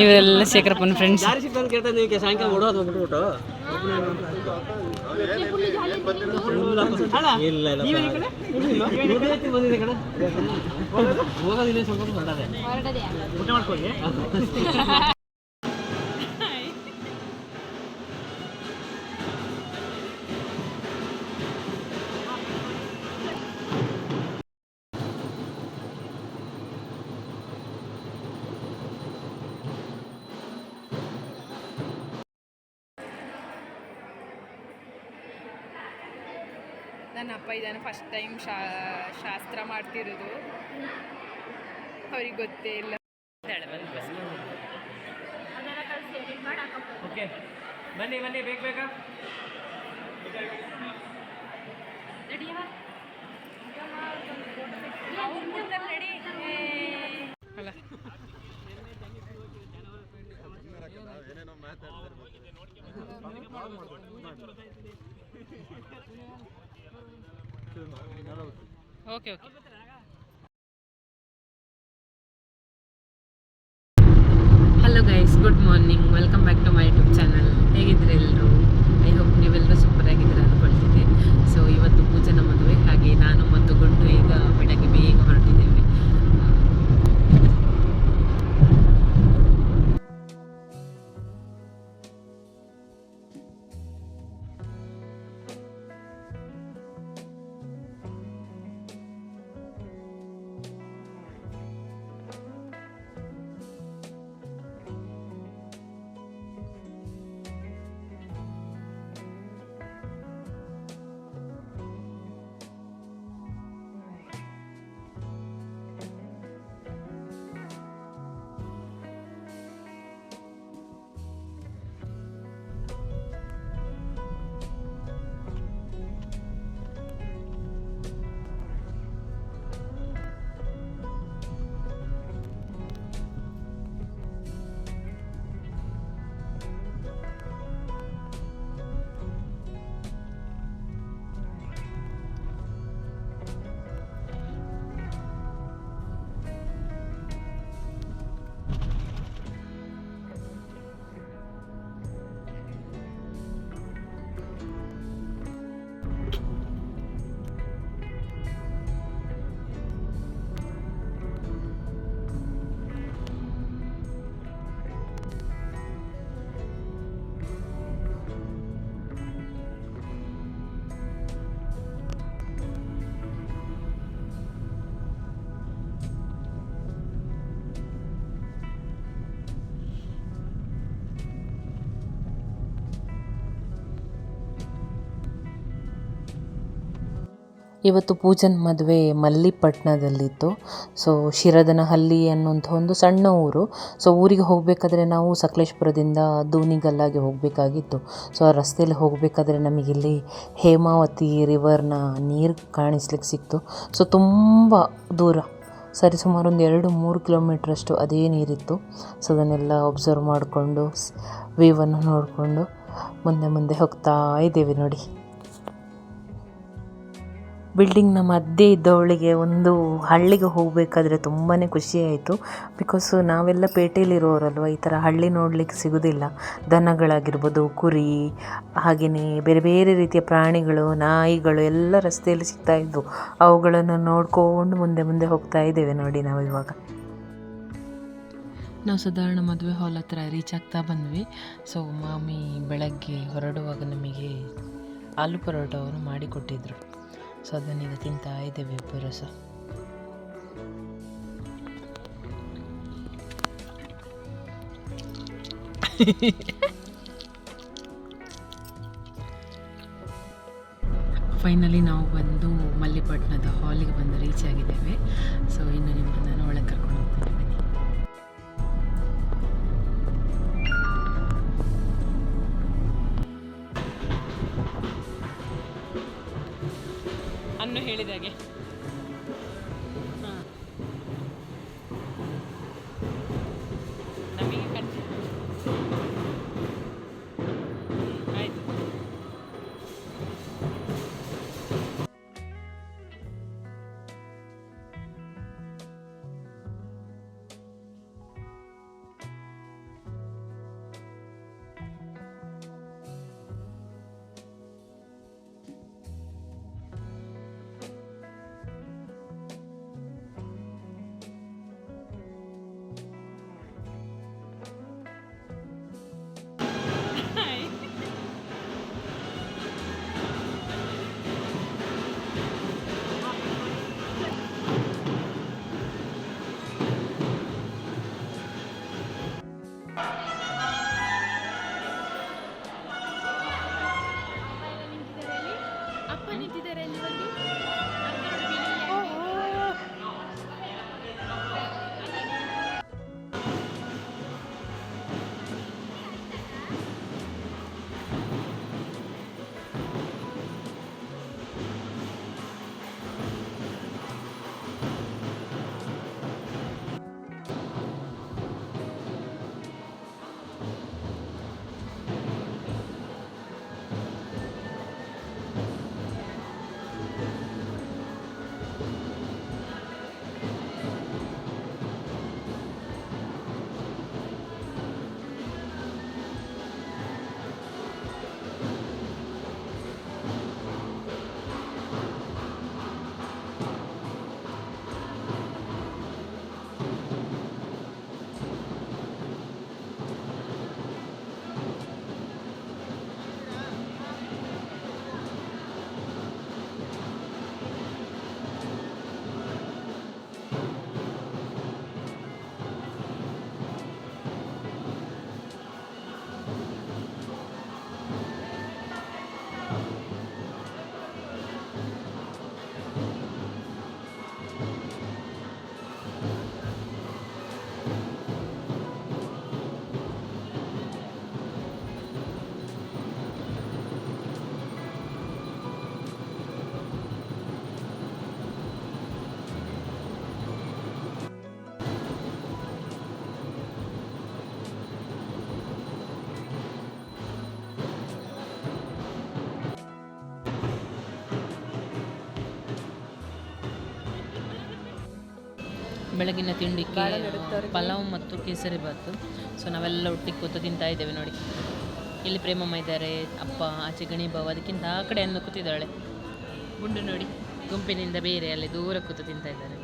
ಇವರೆಲ್ಲ ಶೇಖರಪ್ಪನ ಫ್ರೆಂಡ್ಸ್. ನನ್ನ ಅಪ್ಪ ಇದ್ದಾನೆ, ಫಸ್ಟ್ ಟೈಮ್ ಶಾಸ್ತ್ರ ಮಾಡ್ತಿರೋದು, ಅವ್ರಿಗೆ ಗೊತ್ತೇ ಇಲ್ಲ. ಓಕೆ ಬನ್ನಿ ಬನ್ನಿ, ಬೇಗ ಬೇಗ okay okay. Hello guys, good morning, welcome back to my YouTube channel. ಹೇಗಿದ್ರೆ ಎಲ್ಲರೂ? ಐ ಹೋಪ್ ನೀವೆಲ್ಲರೂ ಸೂಪರ್ ಆಗಿದ್ದೀರಾ ಅಂದ್ಕೊಳ್ತೀನಿ. ಸೊ ಇವತ್ತು ಪೂಜೆನ ಮದುವೆ, ಹಾಗೆ ನಾನು ಮತ್ತು ಗುಂಡು ಈಗ ಬೆಳಗ್ಗೆ ಬೇಗ ಹೊರಟಿದ್ದೇವೆ. ಇವತ್ತು ಪೂಜನ್ ಮದುವೆ ಮಲ್ಲಿಪಟ್ಟಣದಲ್ಲಿತ್ತು. ಸೊ ಶಿರದನಹಳ್ಳಿ ಅನ್ನುವಂಥ ಒಂದು ಸಣ್ಣ ಊರು. ಸೊ ಊರಿಗೆ ಹೋಗಬೇಕಾದ್ರೆ ನಾವು ಸಕಲೇಶಪುರದಿಂದ ದೂನಿಗಲ್ಲಾಗಿ ಹೋಗಬೇಕಾಗಿತ್ತು. ಸೊ ಆ ರಸ್ತೆಯಲ್ಲಿ ಹೋಗಬೇಕಾದ್ರೆ ನಮಗಿಲ್ಲಿ ಹೇಮಾವತಿ ರಿವರ್ನ ನೀರು ಕಾಣಿಸ್ಲಿಕ್ಕೆ ಸಿಕ್ತು. ಸೊ ತುಂಬ ದೂರ, ಸರಿಸುಮಾರು ಒಂದು 2-3 ಕಿಲೋಮೀಟ್ರಷ್ಟು ಅದೇ ನೀರಿತ್ತು. ಸೊ ಅದನ್ನೆಲ್ಲ ಒಬ್ಸರ್ವ್ ಮಾಡಿಕೊಂಡು ವ್ಯೂವನ್ನು ನೋಡಿಕೊಂಡು ಮುಂದೆ ಹೋಗ್ತಾ ಇದ್ದೇವೆ. ನೋಡಿ, ಬಿಲ್ಡಿಂಗ್ನ ಮಧ್ಯೆ ಇದ್ದವಳಿಗೆ ಒಂದು ಹಳ್ಳಿಗೆ ಹೋಗಬೇಕಾದ್ರೆ ತುಂಬಾ ಖುಷಿಯಾಯಿತು. ಬಿಕಾಸ್ ನಾವೆಲ್ಲ ಪೇಟೆಯಲ್ಲಿರೋರಲ್ವ, ಈ ಥರ ಹಳ್ಳಿ ನೋಡಲಿಕ್ಕೆ ಸಿಗೋದಿಲ್ಲ. ದನಗಳಾಗಿರ್ಬೋದು, ಕುರಿ, ಹಾಗೆಯೇ ಬೇರೆ ಬೇರೆ ರೀತಿಯ ಪ್ರಾಣಿಗಳು, ನಾಯಿಗಳು ಎಲ್ಲ ರಸ್ತೆಯಲ್ಲಿ ಸಿಗ್ತಾಯಿದ್ವು. ಅವುಗಳನ್ನು ನೋಡ್ಕೊಂಡು ಮುಂದೆ ಹೋಗ್ತಾ ಇದ್ದೇವೆ. ನೋಡಿ, ನಾವು ಇವಾಗ ಸಾಧಾರಣ ಮದುವೆ ಹಾಲ್ ಹತ್ರ ರೀಚ್ ಆಗ್ತಾ ಬಂದ್ವಿ. ಸೊ ಮಾಮಿ ಬೆಳಗ್ಗೆ ಹೊರಡುವಾಗ ನಮಗೆ ಆಲೂ ಪರೋಟವನ್ನು ಮಾಡಿಕೊಟ್ಟಿದ್ರು. ಸೊ ಅದನ್ನೀಗ ತಿಂತಾ ಇದ್ದೇವೆ ಇಬ್ಬರು ಸಹ. ಫೈನಲಿ ನಾವು ಬಂದು ಮಲ್ಲಿಪಟ್ಟಣದ ಹಾಲಿಗೆ ಬಂದು ರೀಚ್ ಆಗಿದ್ದೇವೆ. ಸೊ ಇನ್ನು ನಿಮ್ಮನ್ನು ಒಳಗೆ ಕರ್ಕೊಂಡು ಹೋಗ್ತೇನೆ, ಬನ್ನಿ. ಅನ್ನು ಹೇಳಿದಾಗೆ ನಮಗೆ ಆಯಿತು. ಬೆಳಗಿನ ತಿಂಡಿಗೆ ಪಲಾವ್ ಮತ್ತು ಕೇಸರಿ ಬಾತು. ಸೊ ನಾವೆಲ್ಲ ಒಟ್ಟಿಗೆ ಕೂತು ತಿಂತಾ ಇದ್ದೇವೆ ನೋಡಿ. ಇಲ್ಲಿ ಪ್ರೇಮಮ್ಮ ಇದ್ದಾರೆ, ಅಪ್ಪ ಆಚೆ ಗಣಿ ಬಾವ, ಅದಕ್ಕಿಂತ ಆ ಕಡೆಯನ್ನು ಕೂತಿದ್ದಾಳೆ. ಗುಂಡು ನೋಡಿ ಗುಂಪಿನಿಂದ ಬೇರೆ ಅಲ್ಲಿ ದೂರ ಕೂತು ತಿಂತಾ ಇದ್ದಾರೆ.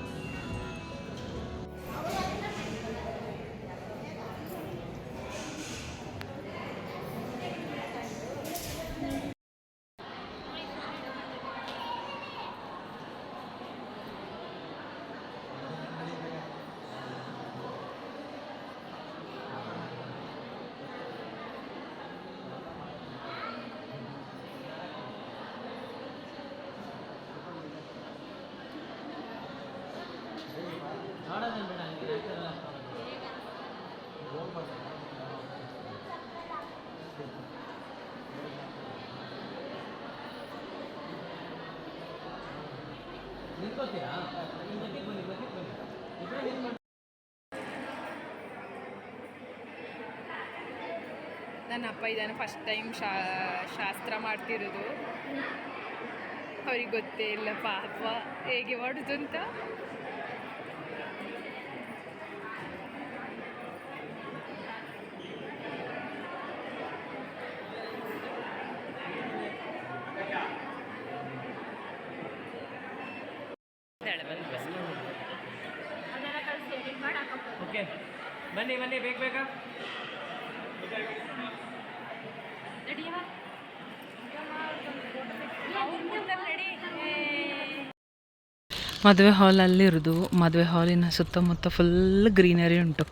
ನನ್ನ ಅಪ್ಪ ಇದ್ದಾನೆ, ಫಸ್ಟ್ ಟೈಮ್ ಶಾಸ್ತ್ರ ಮಾಡ್ತಿರೋದು. ಅವ್ರಿಗೆ ಗೊತ್ತೇ ಇಲ್ಲ ಪಾಪ ಹೇಗೆ ಮಾಡೋದು ಅಂತ. ಓಕೆ ಬನ್ನಿ ಬನ್ನಿ ಬೇಗ ಬೇಗ. ಮದುವೆ ಹಾಲ್ ಅಲ್ಲಿರೋದು. ಮದುವೆ ಹಾಲಿನ ಸುತ್ತಮುತ್ತ ಫುಲ್ ಗ್ರೀನರಿ ಉಂಟು.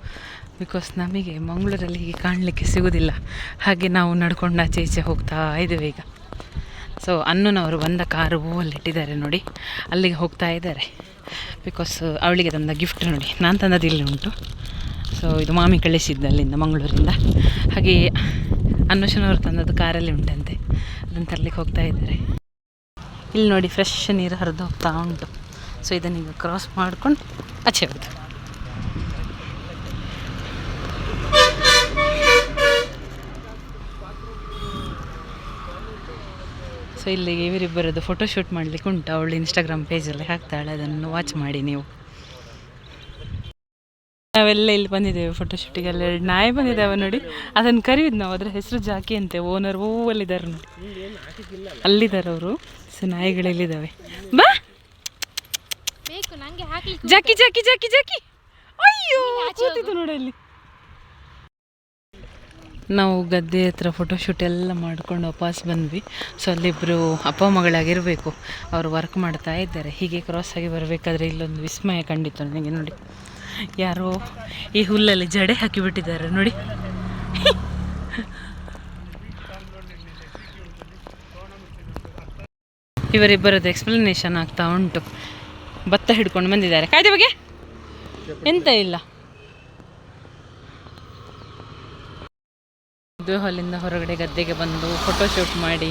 ಬಿಕಾಸ್ ನಮಗೆ ಮಂಗಳೂರಲ್ಲಿ ಹೀಗೆ ಕಾಣಲಿಕ್ಕೆ ಸಿಗೋದಿಲ್ಲ. ಹಾಗೆ ನಾವು ನಡ್ಕೊಂಡು ಆಚೆ ಈಚೆ ಹೋಗ್ತಾ ಇದ್ದೇವೆ ಈಗ. ಸೊ ಅನ್ನನವರು ಬಂದ ಕಾರು ಅಲ್ಲಿಟ್ಟಿದ್ದಾರೆ ನೋಡಿ, ಅಲ್ಲಿಗೆ ಹೋಗ್ತಾ ಇದ್ದಾರೆ. ಬಿಕಾಸ್ ಅವಳಿಗೆ ತಂದ ಗಿಫ್ಟ್ ನೋಡಿ, ನಾನು ತಂದದ್ದು ಇಲ್ಲಿ ಉಂಟು. ಸೊ ಇದು ಮಾಮಿ ಕಳಿಸಿದ್ದು ಅಲ್ಲಿಂದ ಮಂಗಳೂರಿಂದ. ಹಾಗೆ ಅನ್ನೋಷನವರು ತಂದದ್ದು ಕಾರಲ್ಲಿ ಉಂಟಂತೆ, ಅದನ್ನು ತರಲಿಕ್ಕೆ ಹೋಗ್ತಾ ಇದ್ದಾರೆ. ಇಲ್ಲಿ ನೋಡಿ ಫ್ರೆಶ್ ನೀರು ಹರಿದು ಹೋಗ್ತಾ ಉಂಟು. ಸೊ ಇದನ್ನೀಗ ಕ್ರಾಸ್ ಮಾಡ್ಕೊಂಡು ಆಚೆ ಹೋಗೋದು. ಸೊ ಇಲ್ಲಿಗೆ ಇವರಿಬ್ಬರದ್ದು ಫೋಟೋಶೂಟ್ ಮಾಡಲಿಕ್ಕೆ ಉಂಟು. ಅವಳು ಇನ್ಸ್ಟಾಗ್ರಾಮ್ ಪೇಜಲ್ಲಿ ಹಾಕ್ತಾಳೆ, ಅದನ್ನು ವಾಚ್ ಮಾಡಿ ನೀವು. ನಾವೆಲ್ಲ ಇಲ್ಲಿ ಬಂದಿದ್ದೇವೆ ಫೋಟೋಶೂಟಿಗೆ. ಅಲ್ಲಿ 2 ನಾಯಿ ಬಂದಿದ್ದಾವೆ ನೋಡಿ, ಅದನ್ನು ಕರೆಯುದು ನಾವು. ಅದರ ಹೆಸರು ಜಾಕಿ ಅಂತೆ. ಓನರ್ ಅಲ್ಲಿದ್ದಾರೆ ನೋಡಿ, ಅಲ್ಲಿದ್ದಾರೆ ಅವರು. ಸೊ ನಾಯಿಗಳೆಲ್ಲಿದ್ದಾವೆ. ಬಾ ಜಾಕಿ ಜಾಕಿ ಜಾಕಿ ಜಾಕಿ, ಅಯ್ಯೋ ಕೂತಿದ್ದು ನೋಡಿ ಅಲ್ಲಿ. ನಾವು ಗದ್ದೆ ಹತ್ರ ಫೋಟೋಶೂಟ್ ಎಲ್ಲ ಮಾಡ್ಕೊಂಡು ವಾಪಸ್ ಬಂದ್ವಿ. ಸೊ ಅಲ್ಲಿಬ್ಬರು ಅಪ್ಪ ಮಗಳಾಗಿರಬೇಕು, ಅವರು ವರ್ಕ್ ಮಾಡ್ತಾ ಇದ್ದಾರೆ. ಹೀಗೆ ಕ್ರಾಸ್ ಆಗಿ ಬರಬೇಕಾದ್ರೆ ಇಲ್ಲೊಂದು ವಿಸ್ಮಯ ಕಂಡಿತ್ತು ನನಗೆ ನೋಡಿ. ಯಾರೋ ಈ ಹುಲ್ಲಲ್ಲಿ ಜಡೆ ಹಾಕಿಬಿಟ್ಟಿದ್ದಾರೆ ನೋಡಿ. ಇವರಿಬ್ಬರದ್ದು ಎಕ್ಸ್ಪ್ಲನೇಷನ್ ಆಗ್ತಾ ಉಂಟು. ಭತ್ತ ಹಿಡ್ಕೊಂಡು ಬಂದಿದ್ದಾರೆ. ಕಾಯ್ದೆ ಬಗ್ಗೆ ಎಂತ ಇಲ್ಲ. ಮದುವೆ ಹಾಲಿಂದ ಹೊರಗಡೆ ಗದ್ದೆಗೆ ಬಂದು ಫೋಟೋಶೂಟ್ ಮಾಡಿ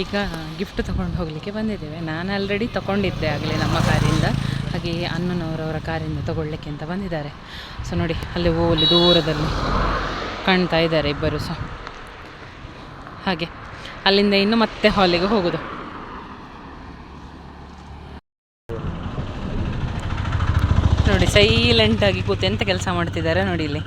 ಈಗ ಗಿಫ್ಟ್ ತೊಗೊಂಡು ಹೋಗಲಿಕ್ಕೆ ಬಂದಿದ್ದೇವೆ. ನಾನು ಆಲ್ರೆಡಿ ತೊಗೊಂಡಿದ್ದೆ ಆಗಲೇ ನಮ್ಮ ಕಾರಿಂದ. ಹಾಗೆ ಅನ್ನನವರವರ ಕಾರಿಂದ ತೊಗೊಳ್ಳಿಕ್ಕೆ ಅಂತ ಬಂದಿದ್ದಾರೆ. ಸೊ ನೋಡಿ ಅಲ್ಲಿ ಅಲ್ಲಿ ದೂರದಲ್ಲಿ ಕಾಣ್ತಾ ಇದ್ದಾರೆ ಇಬ್ಬರು. ಸೊ ಹಾಗೆ ಅಲ್ಲಿಂದ ಇನ್ನು ಮತ್ತೆ ಹಾಲಿಗೆ ಹೋಗೋದು. ನೋಡಿ ಸೈಲೆಂಟಾಗಿ ಕೂತು ಎಂತ ಕೆಲಸ ಮಾಡ್ತಿದ್ದಾರೆ ನೋಡಿ ಇಲ್ಲಿ.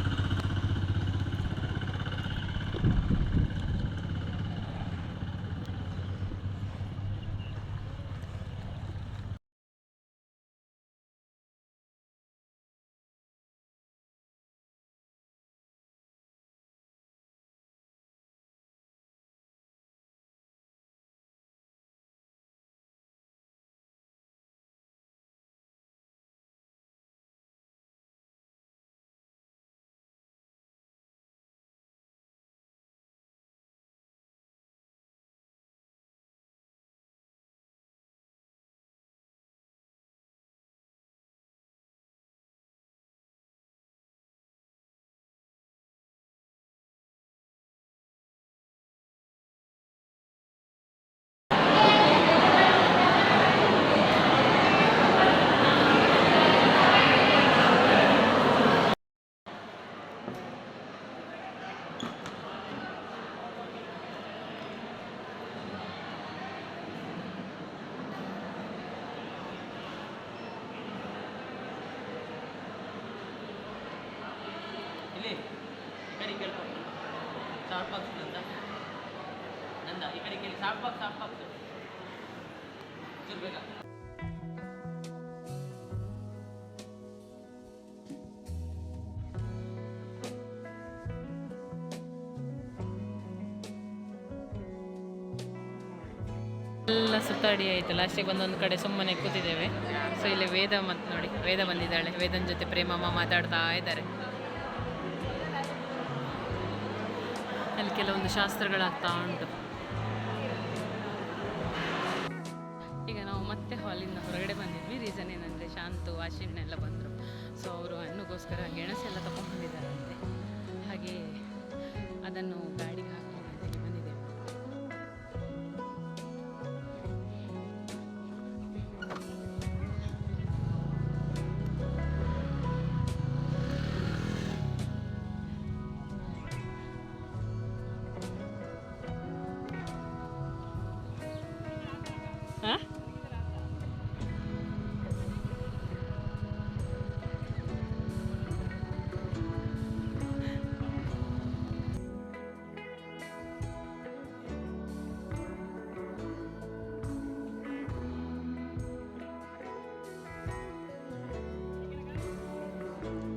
ಇಲ್ಲಿ ಈ ಕಡೆ ಕೇಳ್ಕೊ ಸಾಫ್ಟ್ ಬಾಕ್ಸ್ ನಂದ ಈ ಕಡೆ ಕೇಳಿ ಸಾಫ್ಟ್ ಬಾಕ್ಸ್ ಚೂರು ಬೇಗ ಎಲ್ಲ ಸುತ್ತಾಡಿ ಆಯಿತು. ಲಾಸ್ಟಿಗೆ ಒಂದೊಂದು ಕಡೆ ಸುಮ್ಮನೆ ಕೂತಿದ್ದೇವೆ. ಸೊ ಇಲ್ಲಿ ವೇದ ಮತ್ತು ನೋಡಿ ವೇದ ಬಂದಿದ್ದಾಳೆ. ವೇದನ ಜೊತೆ ಪ್ರೇಮಮ್ಮ ಮಾತಾಡ್ತಾ ಇದ್ದಾರೆ. ಅಲ್ಲಿ ಕೆಲವೊಂದು ಶಾಸ್ತ್ರಗಳಾಗ್ತಾ ಉಂಟು. ಈಗ ನಾವು ಮತ್ತೆ ಹಾಲಿಂದ ಹೊರಗಡೆ ಬಂದಿದ್ವಿ. ರೀಸನ್ ಏನಂದರೆ ಶಾಂತು ಆಶಿಣ್ಣ ಬಂದರು. ಸೊ ಅವರು ಹಣ್ಣುಗೋಸ್ಕರ ಗೆಣಸೆಲ್ಲ ತಗೊಂಡ್ಬಂದಿದ್ದಾರಂತೆ. ಹಾಗೆ ಅದನ್ನು ಗಾಡಿಗೆ ಹಾಕಿ ಬಂದಿದ್ದೇವೆ.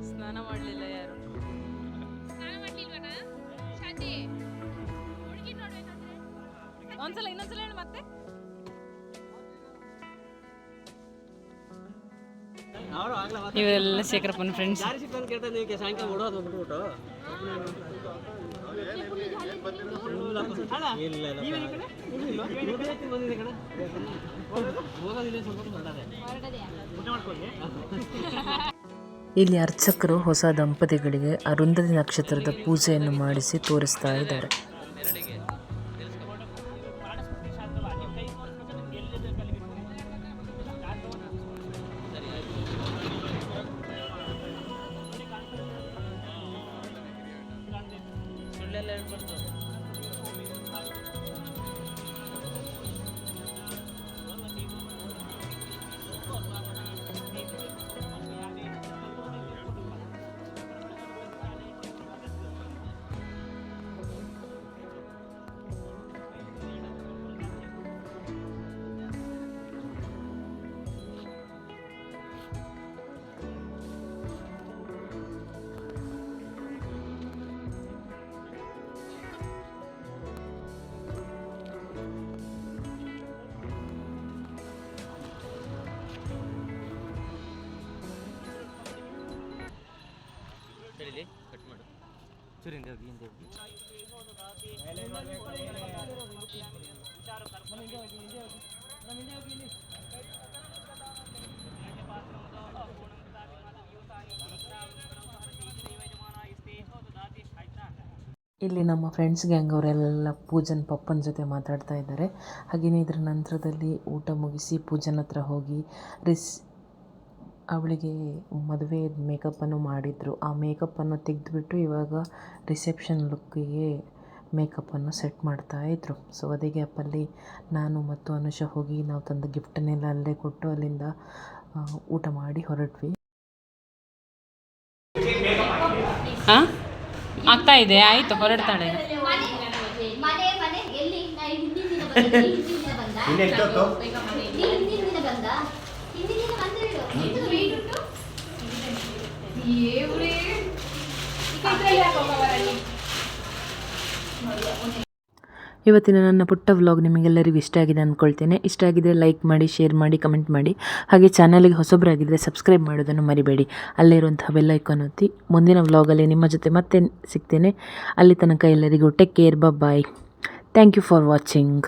ಸ್ನಾನ ಮಾಡಲಿಲ್ಲ ಯಾರು? ಒಂದ್ಸಲ ಇನ್ನೊಂದ್ಸಲ ಹೇಳಿ ಮತ್ತೆ. ಇವರೆಲ್ಲ ಶೇಖರಪ್ಪನ ಫ್ರೆಂಡ್ಸ್. ಇಲ್ಲಿ ಅರ್ಚಕರು ಹೊಸ ದಂಪತಿಗಳಿಗೆ ಅರುಂಧತಿ ನಕ್ಷತ್ರದ ಪೂಜೆಯನ್ನು ಮಾಡಿಸಿ ತೋರಿಸ್ತಾ ಇದ್ದಾರೆ. ಕಟ್ ಮಾಡು ಚೂರಿಂದ ಹೋಗಿ ಹಿಂದೆ ಹೋಗಿ. ಇಲ್ಲಿ ನಮ್ಮ ಫ್ರೆಂಡ್ಸ್ ಗ್ಯಾಂಗ್ ಅವರೆಲ್ಲ ಪೂಜನ್ ಪಪ್ಪನ ಜೊತೆ ಮಾತಾಡ್ತಾ ಇದ್ದಾರೆ. ಹಾಗೆಯೇ ಇದರ ನಂತರದಲ್ಲಿ ಊಟ ಮುಗಿಸಿ ಪೂಜನ ಹತ್ರ ಹೋಗಿ ಅವಳಿಗೆ ಮದುವೆ ಮೇಕಪ್ಪನ್ನು ಮಾಡಿದರು. ಆ ಮೇಕಪ್ಪನ್ನು ತೆಗೆದುಬಿಟ್ಟು ಇವಾಗ ರಿಸೆಪ್ಷನ್ ಲುಕ್ಕಿಗೆ ಮೇಕಪ್ಪನ್ನು ಸೆಟ್ ಮಾಡ್ತಾಯಿದ್ರು. ಸೊ ಅದೇ ಗ್ಯಾಪಲ್ಲಿ ನಾನು ಮತ್ತು ಅನುಷಾ ಹೋಗಿ ನಾವು ತಂದ ಗಿಫ್ಟನ್ನೆಲ್ಲ ಅಲ್ಲೇ ಕೊಟ್ಟು ಅಲ್ಲಿಂದ ಊಟ ಮಾಡಿ ಹೊರಟ್ವಿ. ಆಗ್ತಾ ಇದೆ, ಆಯಿತು, ಹೊರಡ್ತಾಳೆ. ಇವತ್ತಿನ ನನ್ನ ಪುಟ್ಟ ವ್ಲಾಗ್ ನಿಮಗೆಲ್ಲರಿಗೂ ಇಷ್ಟ ಆಗಿದೆ ಅಂದ್ಕೊಳ್ತೇನೆ. ಇಷ್ಟ ಆಗಿದರೆ ಲೈಕ್ ಮಾಡಿ, ಶೇರ್ ಮಾಡಿ, ಕಮೆಂಟ್ ಮಾಡಿ. ಹಾಗೆ ಚಾನಲ್ಗೆ ಹೊಸಬರಾಗಿದ್ದರೆ ಸಬ್ಸ್ಕ್ರೈಬ್ ಮಾಡೋದನ್ನು ಮರಿಬೇಡಿ. ಅಲ್ಲೇ ಇರುವಂತಹ ಬೆಲ್ ಐಕಾನ್ ಒತ್ತಿ. ಮುಂದಿನ ವ್ಲಾಗಲ್ಲಿ ನಿಮ್ಮ ಜೊತೆ ಮತ್ತೆ ಸಿಗ್ತೇನೆ. ಅಲ್ಲಿ ತನಕ ಎಲ್ಲರಿಗೂ take care, bye. Thank you for watching.